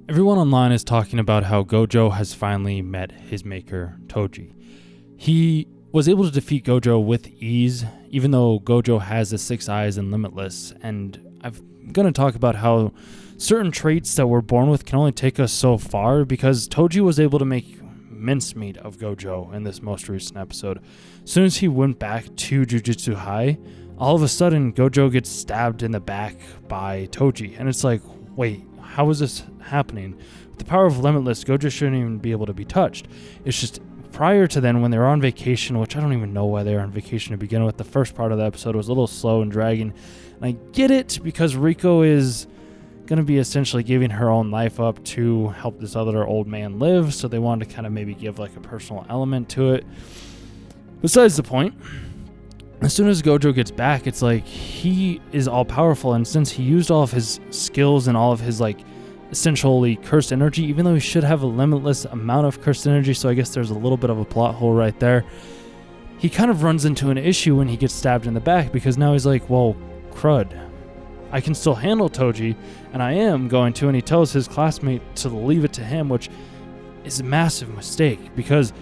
Everyone online is talking about how Gojo has finally met his maker, Toji. He was able to defeat Gojo with ease, even though Gojo has the 6 eyes and Limitless, and I'm going to talk about how certain traits that we're born with can only take us so far, because Toji was able to make mincemeat of Gojo in this most recent episode. As soon as he went back to Jujutsu High, all of a sudden Gojo gets stabbed in the back by Toji, and it's like, wait, how is this happening? With the power of Limitless, Gojo shouldn't even be able to be touched. It's just prior to then, when they were on vacation, which I don't even know why they were on vacation to begin with, the first part of the episode was a little slow and dragging. And I get it, because Riko is going to be essentially giving her own life up to help this other old man live, so they wanted to kind of maybe give like a personal element to it. Besides the point, as soon as Gojo gets back, it's like he is all powerful, and since he used all of his skills and all of his like essentially cursed energy, even though he should have a limitless amount of cursed energy, so I guess there's a little bit of a plot hole right there, he kind of runs into an issue when he gets stabbed in the back, because now he's like, well, crud, I can still handle Toji, and I am going to, and he tells his classmate to leave it to him, which is a massive mistake, because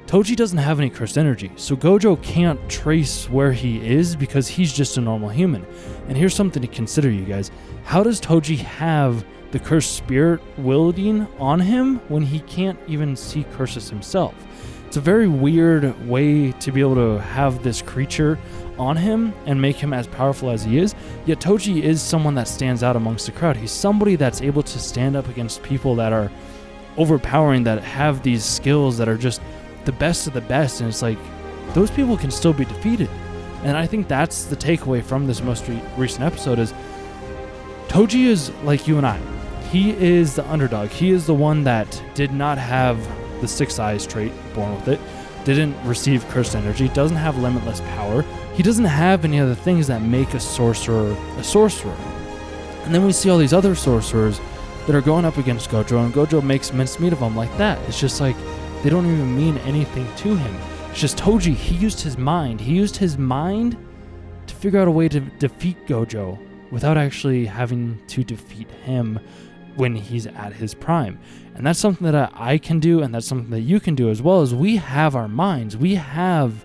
Toji doesn't have any cursed energy, so Gojo can't trace where he is because he's just a normal human. And here's something to consider, you guys. How does Toji have the cursed spirit wielding on him when he can't even see curses himself? It's a very weird way to be able to have this creature on him and make him as powerful as he is, yet Toji is someone that stands out amongst the crowd. He's somebody that's able to stand up against people that are overpowering, that have these skills that are just the best of the best, and it's like those people can still be defeated. And I think that's the takeaway from this most recent episode is Toji is like you and I. He is the underdog. He is the one that did not have the 6 eyes trait, born with it, didn't receive cursed energy, doesn't have limitless power. He doesn't have any other things that make a sorcerer a sorcerer. And then we see all these other sorcerers that are going up against Gojo, and Gojo makes mincemeat of them like that. It's just like they don't even mean anything to him. It's just Toji, he used his mind. He used his mind to figure out a way to defeat Gojo without actually having to defeat him when he's at his prime. And that's something that I can do, and that's something that you can do as well. As we have our minds. We have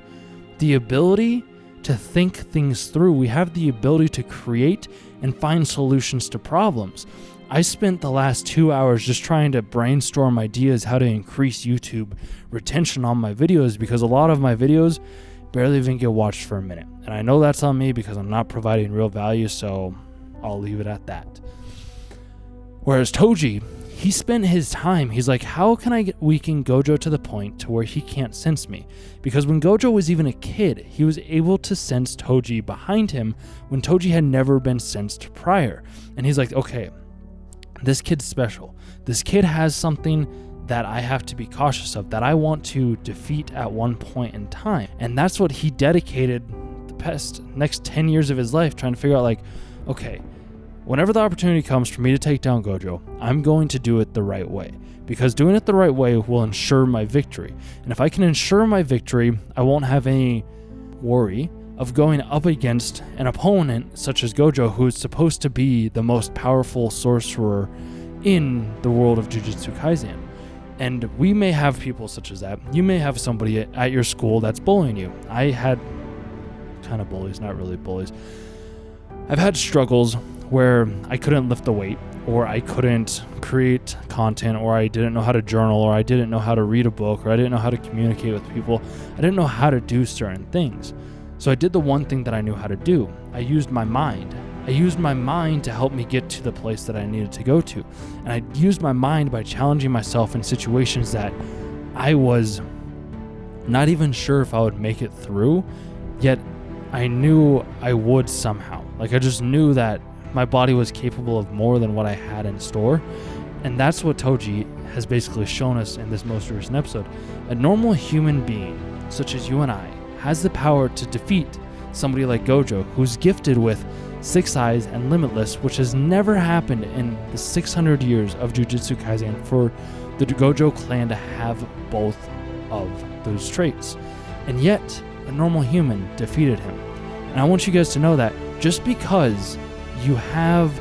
the ability to think things through. We have the ability to create and find solutions to problems. I spent the last 2 hours just trying to brainstorm ideas how to increase YouTube retention on my videos, because a lot of my videos barely even get watched for a minute. And I know that's on me because I'm not providing real value, so I'll leave it at that. Whereas Toji, he spent his time, he's like, how can I weaken Gojo to the point to where he can't sense me? Because when Gojo was even a kid, he was able to sense Toji behind him when Toji had never been sensed prior. And he's like, okay, this kid's special. This kid has something that I have to be cautious of, that I want to defeat at one point in time. And that's what he dedicated the next 10 years of his life trying to figure out, like, okay, whenever the opportunity comes for me to take down Gojo, I'm going to do it the right way, because doing it the right way will ensure my victory. And if I can ensure my victory, I won't have any worry of going up against an opponent such as Gojo, who is supposed to be the most powerful sorcerer in the world of Jujutsu Kaisen. And we may have people such as that. You may have somebody at your school that's bullying you. I had kind of bullies, not really bullies. I've had struggles where I couldn't lift the weight, or I couldn't create content, or I didn't know how to journal, or I didn't know how to read a book, or I didn't know how to communicate with people. I didn't know how to do certain things. So I did the one thing that I knew how to do. I used my mind. I used my mind to help me get to the place that I needed to go to. And I used my mind by challenging myself in situations that I was not even sure if I would make it through, yet I knew I would somehow. Like, I just knew that my body was capable of more than what I had in store. And that's what Toji has basically shown us in this most recent episode. A normal human being, such as you and I, has the power to defeat somebody like Gojo, who's gifted with 6 eyes and Limitless, which has never happened in the 600 years of Jujutsu Kaisen for the Gojo clan to have both of those traits. And yet, a normal human defeated him. And I want you guys to know that just because you have,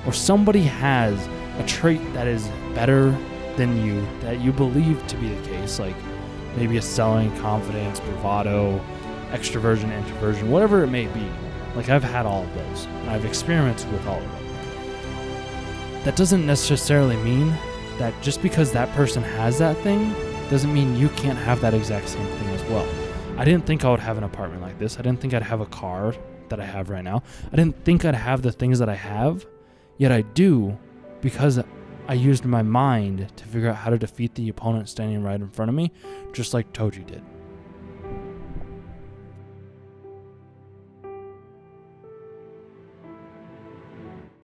or somebody has, a trait that is better than you, that you believe to be the case, like maybe a selling, confidence, bravado, extroversion, introversion, whatever it may be. Like, I've had all of those, and I've experimented with all of them. That doesn't necessarily mean that just because that person has that thing doesn't mean you can't have that exact same thing as well. I didn't think I would have an apartment like this. I didn't think I'd have a car that I have right now. I didn't think I'd have the things that I have, yet I do, because I used my mind to figure out how to defeat the opponent standing right in front of me, just like Toji did.